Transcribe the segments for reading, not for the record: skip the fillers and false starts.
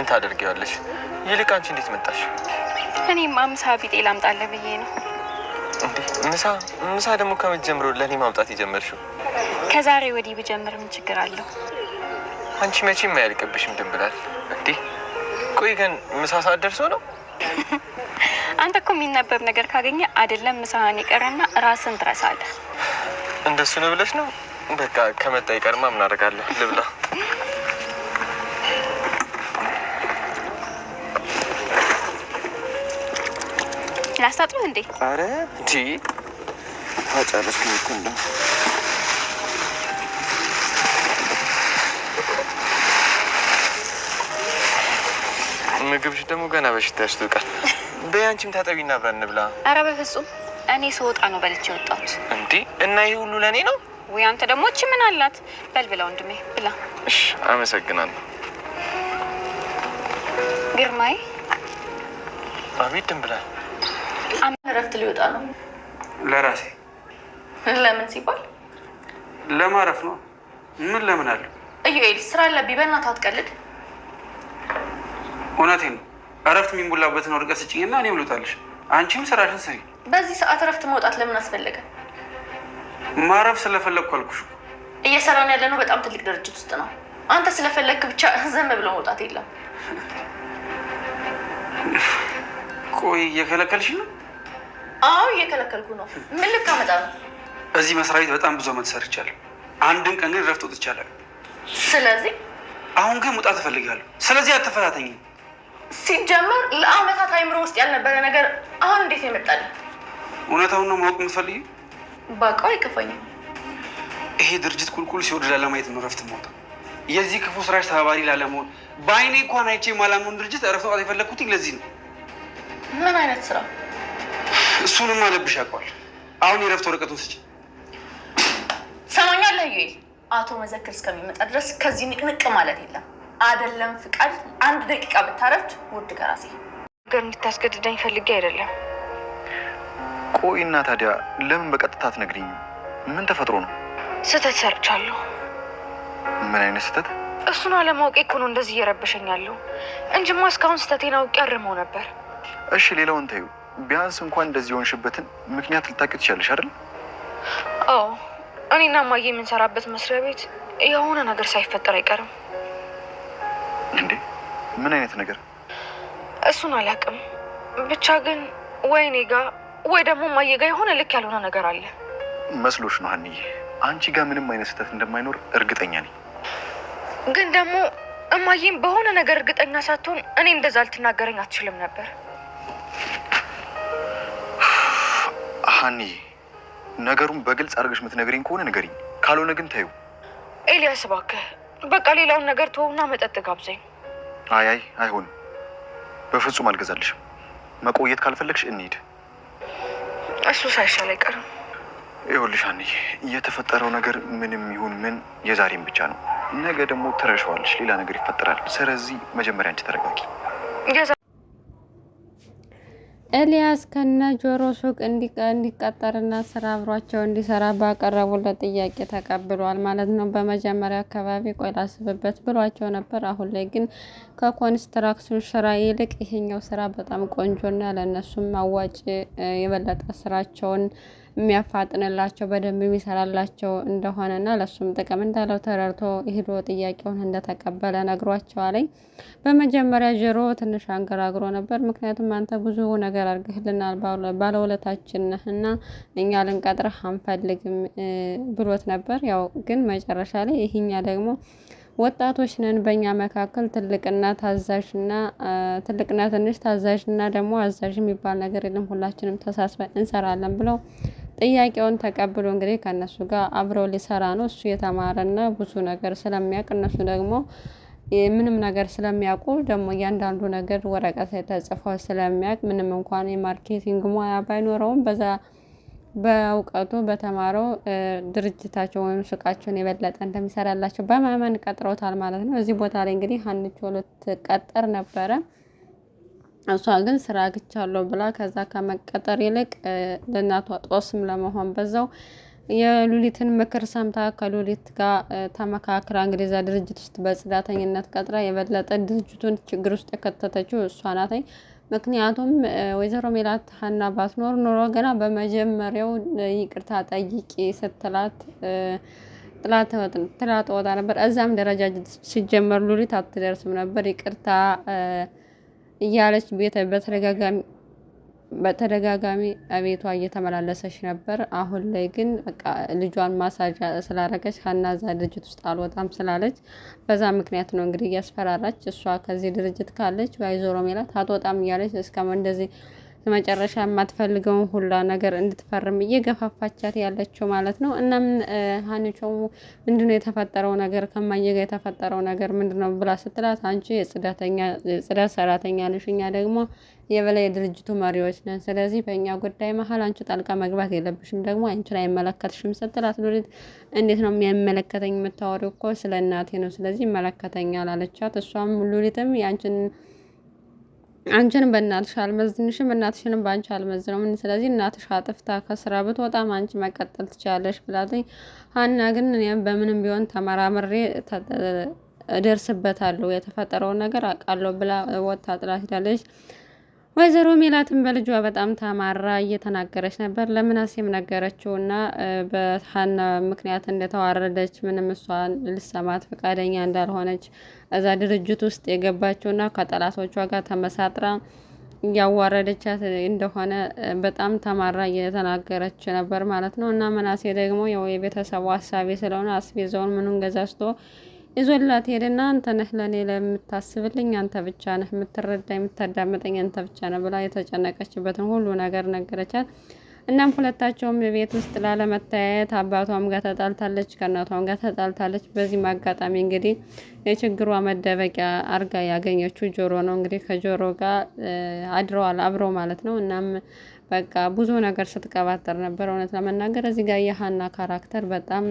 ምን ታደርጊዋለሽ? ይልቅ አንቺ እንዴት መጣሽ? እኔማ ምሳ ቢጤ ላምጣልህ ብዬ ነው። እንዴ ምሳ ደግሞ ከመጀመሩ ለእኔ ማምጣት የጀመርሽው? ከዛሬ ወዲህ ብጀምር ምን ችግር አለው? አንቺ መቼም አያልቅብሽም ድንብላል። እንዴ ቆይ ግን ምሳ ሰዓት ደርሶ ነው? አንተ እኮ የሚነበብ ነገር ካገኘ አይደለም ምሳህን ይቀርና ራስን ትረሳለህ። እንደሱ ነው ብለሽ ነው? በቃ ከመጣ ይቀርማ ምን አደርጋለሁ? ልብላ። ላስታጥብህ እንዴ? አረ እንጂ አጨረስኩኝ እኮ እንደው ምግብሽ ደግሞ ገና በሽታ ያስታውቃል። በይ አንቺም ታጠቢና አብረን እንብላ። አረ በፍጹም እኔ ስወጣ ነው በልቼ ወጣሁት። እንዴ እና ይሄ ሁሉ ለእኔ ነው ወይ? አንተ ደግሞ እቺ ምን አላት? በል ብላ ወንድሜ ብላ። እሺ አመሰግናለሁ። ግርማይ። አቤት ድንብላል። እረፍት ሊወጣ ነው። ለራሴ ለምን ሲባል? ለማረፍ ነው። ምን ለምን አለ? ኢዩኤል ስራ አለብኝ፣ በእናትህ አትቀልድ። እውነቴን ነው። እረፍት የሚሞላበትን ወረቀት ስጭኝና እኔ ብሎታለሽ። አንቺም ስራሽን ስሪ። በዚህ ሰዓት እረፍት መውጣት ለምን አስፈለገ? ማረፍ ስለፈለግኩ አልኩሽ። እየሰራን ያለነው በጣም ትልቅ ድርጅት ውስጥ ነው። አንተ ስለፈለግክ ብቻ ዘም ብሎ መውጣት የለም። ቆይ እየከለከልሽ ነው? አዎ እየከለከልኩ ነው። ምን ልታመጣ ነው? እዚህ መስሪያ ቤት በጣም ብዙ ዓመት ሰርቻለሁ። አንድን ቀን ግን እረፍት ወጥቻለሁ። ስለዚህ አሁን ግን መውጣት እፈልጋለሁ። ስለዚህ አትፈታተኝ። ሲጀመር ለአመታት አይምሮ ውስጥ ያልነበረ ነገር አሁን እንዴት ነው ይመጣል? እውነታውን ነው ማወቅ የምትፈልጊው? ባውቀው አይከፋኝም። ይሄ ድርጅት ቁልቁል ሲወርድ ላለማየት ነው እረፍት መውጣ። የዚህ ክፉ ስራሽ ተባባሪ ላለመሆን በአይኔ እንኳን አይቼ የማላምነውን ድርጅት እረፍት መውጣት የፈለግኩት ለዚህ ነው። ምን አይነት ስራ? እሱንም አለብሽ ያውቀዋል። አሁን የእረፍት ወረቀቱን ስጪ። ሰማኛለህ ዩኤል፣ አቶ መዘክር እስከሚመጣ ድረስ ከዚህ ንቅንቅ ማለት የለም። አይደለም ፍቃድ አንድ ደቂቃ ብታረፍድ ውድ ከራሴ ግን እንድታስገድደኝ ፈልጌ አይደለም። ቆይና ታዲያ ለምን በቀጥታ አትነግሪኝም? ምን ተፈጥሮ ነው? ስህተት ሰርቻለሁ። ምን አይነት ስህተት? እሱን አለማወቄ እኮ ነው እንደዚህ እየረበሸኝ ያለው እንጂማ እስካሁን ስህተቴን አውቄ አርመው ነበር። እሺ ሌላውን ተይው። ቢያንስ እንኳን እንደዚህ የሆንሽበትን ምክንያት ልታውቂ ትችያለሽ አይደል? አዎ እኔና ማየ የምንሰራበት መስሪያ ቤት የሆነ ነገር ሳይፈጠር አይቀርም። እንዴ ምን አይነት ነገር? እሱን አላውቅም። ብቻ ግን ወይ እኔ ጋ ወይ ደግሞ ማየ ጋ የሆነ ልክ ያልሆነ ነገር አለ። መስሎሽ ነው ሀኒዬ? አንቺ ጋር ምንም አይነት ስህተት እንደማይኖር እርግጠኛ ነኝ። ግን ደግሞ እማዬም በሆነ ነገር እርግጠኛ ሳትሆን እኔ እንደዛ ልትናገረኝ አትችልም ነበር። ሀኒዬ ነገሩን በግልጽ አድርገሽ የምትነግሪኝ ከሆነ ንገሪኝ፣ ካልሆነ ግን ተይው። ኤልያስ እባክህ በቃ ሌላውን ነገር ተውና መጠጥ ጋብዘኝ። አይ አይሆንም፣ በፍጹም አልገዛልሽም። መቆየት ካልፈለግሽ እንሂድ። እሱ ሳይሻል አይቀርም። ይኸውልሽ ሀኒዬ የተፈጠረው ነገር ምንም ይሁን ምን የዛሬም ብቻ ነው። ነገ ደግሞ ትረሻዋለሽ፣ ሌላ ነገር ይፈጠራል። ስለዚህ መጀመሪያ አንቺ ተረጋጊ። ኤልያስ ከነ ጆሮ ሱቅ እንዲቀጠርና ስራ አብሯቸው እንዲሰራ ባቀረቡለት ጥያቄ ተቀብሏል ማለት ነው። በመጀመሪያ አካባቢ ቆይ ላስብበት ብሏቸው ነበር። አሁን ላይ ግን ከኮንስትራክሽን ስራ ይልቅ ይሄኛው ስራ በጣም ቆንጆና ለእነሱም አዋጭ የበለጠ ስራቸውን የሚያፋጥንላቸው በደንብ የሚሰራላቸው እንደሆነና ለሱም ጥቅም እንዳለው ተረድቶ ሄዶ ጥያቄውን እንደተቀበለ ነግሯቸዋል። በመጀመሪያ ጆሮ ትንሽ አንገራግሮ ነበር። ምክንያቱም አንተ ብዙ ነገር አድርገህልናል፣ ባለውለታችን ነህና እኛ ልንቀጥርህ አንፈልግም ብሎት ነበር። ያው ግን መጨረሻ ላይ ይሄኛ ደግሞ ወጣቶች ነን፣ በእኛ መካከል ትልቅና ትንሽ ታዛዥና ደግሞ አዛዥ የሚባል ነገር የለም፣ ሁላችንም ተሳስበን እንሰራለን ብለው ጥያቄውን ተቀብሎ እንግዲህ ከእነሱ ጋር አብረው ሊሰራ ነው። እሱ የተማረና ብዙ ነገር ስለሚያውቅ እነሱ ደግሞ ምንም ነገር ስለሚያውቁ ደግሞ እያንዳንዱ ነገር ወረቀት ላይ ተጽፎ ስለሚያውቅ ምንም እንኳን የማርኬቲንግ ሙያ ባይኖረውም በዛ በእውቀቱ በተማረው ድርጅታቸው ወይም ሱቃቸውን የበለጠ እንደሚሰራላቸው በማመን ቀጥረውታል ማለት ነው። እዚህ ቦታ ላይ እንግዲህ ሀንቾ ልትቀጠር ነበረ። እሷ ግን ስራ አግኝቻለሁ ብላ ከዛ ከመቀጠር ይልቅ ለእናቷ ጦስም ለመሆን በዛው የሉሊትን ምክር ሰምታ ከሉሊት ጋር ተመካክራ እንግዲህ እዛ ድርጅት ውስጥ በጽዳተኝነት ቀጥራ የበለጠ ድርጅቱን ችግር ውስጥ የከተተችው እሷ ናት። ምክንያቱም ወይዘሮ ሜላት ሀና ባትኖር ኖሮ ገና በመጀመሪያው ይቅርታ ጠይቂ ስትላት ጥላት ወጣ ነበር። እዛም ደረጃ ሲጀመር ሉሊት አትደርስም ነበር። ይቅርታ እያለች በተደጋጋሚ ቤቷ እየተመላለሰች ነበር። አሁን ላይ ግን በቃ ልጇን ማሳጅ ስላረገች ሀና እዛ ድርጅት ውስጥ አልወጣም ስላለች በዛ ምክንያት ነው እንግዲህ እያስፈራራች እሷ ከዚህ ድርጅት ካለች ወይዘሮ ሜላት አትወጣም እያለች እስከ እንደዚህ መጨረሻ የማትፈልገውን ሁላ ነገር እንድትፈርም እየገፋፋቻት ያለችው ማለት ነው። እናም ሀኒቾ ምንድነው የተፈጠረው ነገር ከማየ ጋር የተፈጠረው ነገር ምንድነው ብላ ስትላት አንቺ የጽዳት ሰራተኛ ነሽ፣ እኛ ደግሞ የበላይ የድርጅቱ መሪዎች ነን። ስለዚህ በእኛ ጉዳይ መሀል አንቺ ጣልቃ መግባት የለብሽም፣ ደግሞ አንቺን አይመለከትሽም ስትላት ሉሊት እንዴት ነው የሚመለከተኝ? የምታወሪው እኮ ስለ እናቴ ነው፣ ስለዚህ ይመለከተኛል አለቻት። እሷም ሉሊትም አንቺንም በእናትሽ አልመዝንሽም፣ እናትሽንም በአንቺ አልመዝነውም። ስለዚህ እናትሽ አጥፍታ ከስራ ብትወጣም አንቺ መቀጠል ትችላለሽ ብላለኝ። ሀና ግን እኔም በምንም ቢሆን ተመራምሬ እደርስበታለሁ የተፈጠረውን ነገር አውቃለሁ ብላ ወጥታ ጥላት ሄዳለች። ወይዘሮ ሜላትን በልጇ በጣም ተማራ እየተናገረች ነበር። ለምናሴም ነገረችው እና በሀና ምክንያት እንደተዋረደች ምንም እሷን ልሰማት ፈቃደኛ እንዳልሆነች እዛ ድርጅት ውስጥ የገባችው እና ከጠላቶቿ ጋር ተመሳጥራ እያዋረደቻት እንደሆነ በጣም ተማራ እየተናገረች ነበር ማለት ነው። እና ምናሴ ደግሞ የቤተሰቡ ሀሳቢ ስለሆነ አስቤዛውን ምኑን ገዛዝቶ ይዞላት ሄደና አንተ ነህ ለእኔ ለምታስብልኝ፣ አንተ ብቻ ነህ የምትረዳ የምታዳምጠኝ፣ አንተ ብቻ ነህ ብላ የተጨነቀችበትን ሁሉ ነገር ነገረቻት። እናም ሁለታቸውም ቤት ውስጥ ላለመተያየት አባቷም ጋር ተጣልታለች፣ ከእናቷም ጋር ተጣልታለች። በዚህም አጋጣሚ እንግዲህ የችግሯ መደበቂያ አርጋ ያገኘችው ጆሮ ነው። እንግዲህ ከጆሮ ጋር አድረዋል አብረው ማለት ነው። እናም በቃ ብዙ ነገር ስትቀባጠር ነበር። እውነት ለመናገር እዚህ ጋር የሀና ካራክተር በጣም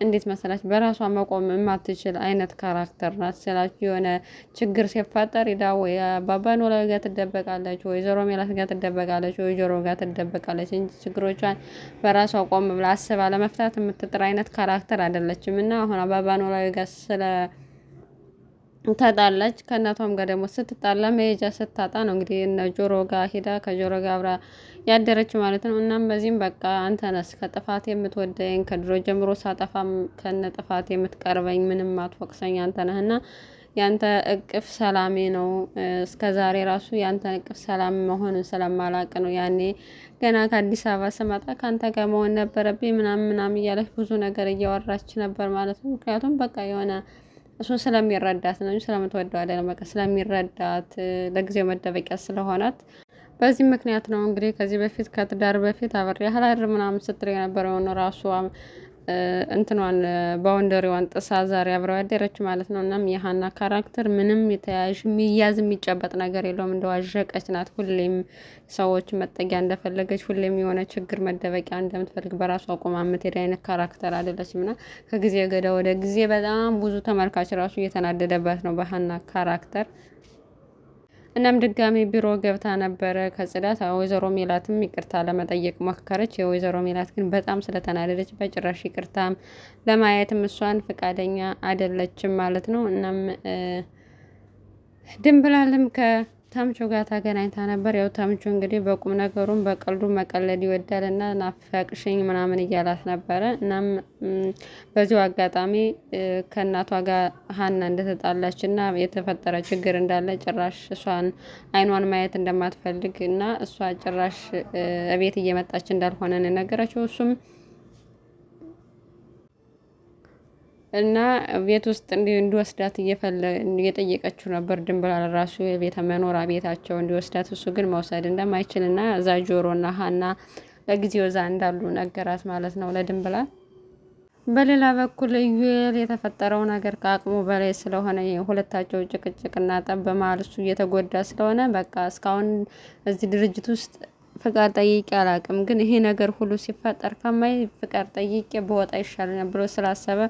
እንዴት መሰላች በራሷ መቆም የማትችል አይነት ካራክተር ናት ስላችሁ የሆነ ችግር ሲፈጠር ሄዳ ወይ አባባ ኖላዊ ጋር ትደበቃለች፣ ወይ ወይዘሮ ሜላት ጋር ትደበቃለች፣ ወይ ጆሮ ጋር ትደበቃለች እንጂ ችግሮቿን በራሷ ቆም ብላ አስባ ለመፍታት የምትጥር አይነት ካራክተር አይደለችም። እና አሁን አባባ ኖላዊ ጋር ተጣላች። ከእናቷም ጋር ደግሞ ስትጣላ መሄጃ ስታጣ ነው እንግዲህ እነ ጆሮ ጋር ሄዳ ከጆሮ ጋር አብራ ያደረች ማለት ነው። እናም በዚህም በቃ አንተ ነህ ከጥፋት የምትወደኝ፣ ከድሮ ጀምሮ ሳጠፋም ከነ ጥፋት የምትቀርበኝ፣ ምንም አትወቅሰኝ አንተ ነህ እና ያንተ እቅፍ ሰላሜ ነው። እስከ ዛሬ ራሱ ያንተ እቅፍ ሰላም መሆኑን ስለማላቅ ነው ያኔ ገና ከአዲስ አበባ ስመጣ ከአንተ ጋር መሆን ነበረብኝ ምናምን እያለች ብዙ ነገር እያወራች ነበር ማለት ነው። ምክንያቱም በቃ የሆነ እሱ ስለሚረዳት ነው ስለምትወደው አይደለም፣ በቃ ስለሚረዳት ለጊዜው መደበቂያ ስለሆናት በዚህ ምክንያት ነው እንግዲህ ከዚህ በፊት ከትዳር በፊት አብሬ ያህላር ምናምን ስትል የነበረውን ራሷ እንትኗን ባውንደሪዋን ጥሳ ዛሬ አብረው ያደረች ማለት ነው። እናም የሀና ካራክተር ምንም የተያያዥ የሚያዝ የሚጨበጥ ነገር የለውም። እንደዋዠቀች ናት። ሁሌም ሰዎች መጠጊያ እንደፈለገች፣ ሁሌም የሆነ ችግር መደበቂያ እንደምትፈልግ በራሷ አቋም የምትሄድ አይነት ካራክተር አይደለችም እና ከጊዜ ወደ ጊዜ በጣም ብዙ ተመልካች ራሱ እየተናደደባት ነው በሀና ካራክተር። እናም ድጋሚ ቢሮ ገብታ ነበረ ከጽዳት ወይዘሮ ሜላትም ይቅርታ ለመጠየቅ ሞከረች። የወይዘሮ ሜላት ግን በጣም ስለተናደደች በጭራሽ ይቅርታም ለማየትም እሷን ፈቃደኛ አይደለችም ማለት ነው። እናም ድንብላልም ከተምቹ ጋር ተገናኝታ ነበር። ያው ተምቹ እንግዲህ በቁም ነገሩም በቀልዱ መቀለድ ይወዳል እና ናፈቅሽኝ ምናምን እያላት ነበረ። እናም በዚሁ አጋጣሚ ከእናቷ ጋር ሀና እንደተጣላች እና የተፈጠረ ችግር እንዳለ ጭራሽ እሷን አይኗን ማየት እንደማትፈልግ እና እሷ ጭራሽ እቤት እየመጣች እንዳልሆነ ነው የነገረችው። እሱም እና ቤት ውስጥ እንዲወስዳት እየጠየቀችው ነበር ድንብላል ራሱ የቤተ መኖሪያ ቤታቸው እንዲወስዳት፣ እሱ ግን መውሰድ እንደማይችል እና እዛ ጆሮና ሀና ለጊዜው እዛ እንዳሉ ነገራት ማለት ነው ለድንብላል። በሌላ በኩል ኢዩኤል የተፈጠረው ነገር ከአቅሙ በላይ ስለሆነ የሁለታቸው ጭቅጭቅና ጠብ በመሀል እሱ እየተጎዳ ስለሆነ በቃ እስካሁን እዚህ ድርጅት ውስጥ ፍቃድ ጠይቄ አላቅም፣ ግን ይሄ ነገር ሁሉ ሲፈጠር ከማይ ፍቃድ ጠይቄ በወጣ ይሻል ነበር ስላሰበ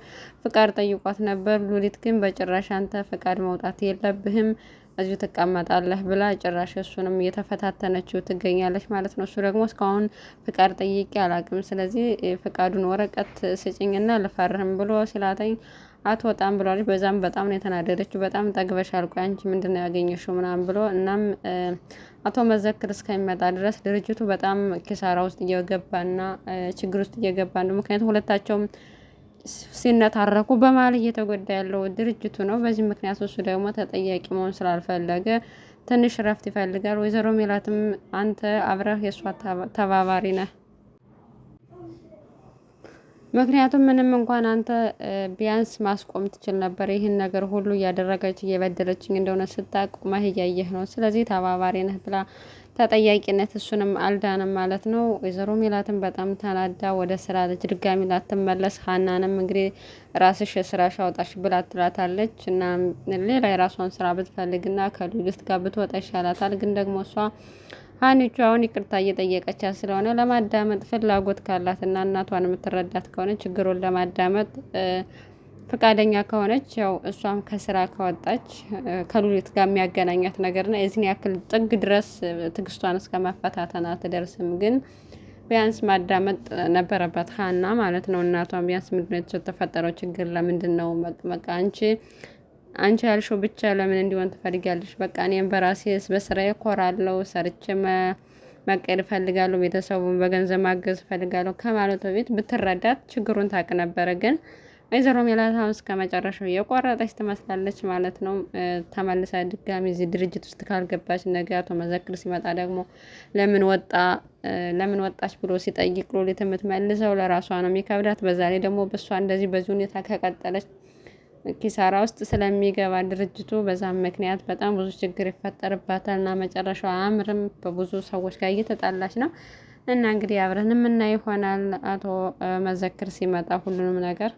ፍቃድ ጠይቋት ነበር። ሉሊት ግን በጭራሽ አንተ ፍቃድ መውጣት የለብህም እዚሁ ትቀመጣለህ ብላ ጭራሽ እሱንም እየተፈታተነችው ትገኛለች ማለት ነው። እሱ ደግሞ እስካሁን ፍቃድ ጠይቄ አላቅም፣ ስለዚህ ፍቃዱን ወረቀት ስጭኝና ልፈርም ብሎ ሲላተኝ አትወጣም ብሏለች። በዛም በጣም ነው የተናደደችው። በጣም ጠግበሻል፣ ቆይ አንቺ ምንድን ነው ያገኘሽው ምናምን ብሎ እናም አቶ መዘክር እስከሚመጣ ድረስ ድርጅቱ በጣም ኪሳራ ውስጥ እየገባና ችግር ውስጥ እየገባ ነው። ምክንያቱም ሁለታቸውም ሲነታረኩ በመሀል እየተጎዳ ያለው ድርጅቱ ነው። በዚህ ምክንያት እሱ ደግሞ ተጠያቂ መሆን ስላልፈለገ ትንሽ ረፍት ይፈልጋል። ወይዘሮ ሜላትም አንተ አብረህ የእሷ ተባባሪ ነህ፣ ምክንያቱም ምንም እንኳን አንተ ቢያንስ ማስቆም ትችል ነበር፣ ይህን ነገር ሁሉ እያደረገች እየበደለችኝ እንደሆነ ስታውቅ ቆመህ እያየህ ነው፣ ስለዚህ ተባባሪ ነህ ብላ ተጠያቂነት እሱንም አልዳንም ማለት ነው። ወይዘሮ ሜላትን በጣም ተናዳ ወደ ስራ ልጅ ድጋሚ ላትመለስ ሀናንም እንግዲህ ራስሽ የስራሽ አውጣሽ ብላ ትላታለች እና ሌላ የራሷን ስራ ብትፈልግና ከሉሊት ጋር ብትወጣ ይሻላታል። ግን ደግሞ እሷ ሀኒቹ አሁን ይቅርታ እየጠየቀቻት ስለሆነ ለማዳመጥ ፍላጎት ካላት እና እናቷን የምትረዳት ከሆነ ችግሩን ለማዳመጥ ፈቃደኛ ከሆነች ያው እሷም ከስራ ከወጣች ከሉሊት ጋር የሚያገናኛት ነገርና የዚህን ያክል ጥግ ድረስ ትግስቷን እስከ መፈታተን አትደርስም። ግን ቢያንስ ማዳመጥ ነበረባት ሀና ማለት ነው። እናቷን ቢያንስ ምንድነው የተፈጠረው ችግር ለምንድን ነው በቃ አንቺ ያልሽው ብቻ ለምን እንዲሆን ትፈልጊያለሽ? በቃ እኔም በራሴ በስራዬ እኮራለሁ፣ ሰርቼ መቀየር እፈልጋለሁ፣ ቤተሰቡን በገንዘብ ማገዝ እፈልጋለሁ ከማለት በፊት ብትረዳት ችግሩን ታውቅ ነበረ። ግን ወይዘሮ ሜላት እስከ መጨረሻው የቆረጠች ትመስላለች ማለት ነው። ተመልሳ ድጋሚ እዚህ ድርጅት ውስጥ ካልገባች ነገ አቶ መዘክር ሲመጣ ደግሞ ለምን ወጣች ብሎ ሲጠይቅ ሉሊት የምትመልሰው ለራሷ ነው የሚከብዳት። በዛ ላይ ደግሞ በእሷ እንደዚህ በዚህ ሁኔታ ከቀጠለች ኪሳራ ውስጥ ስለሚገባ ድርጅቱ በዛም ምክንያት በጣም ብዙ ችግር ይፈጠርባታል እና መጨረሻው አያምርም። በብዙ ሰዎች ጋር እየተጣላች ነው እና እንግዲህ አብረን የምናይ ይሆናል አቶ መዘክር ሲመጣ ሁሉንም ነገር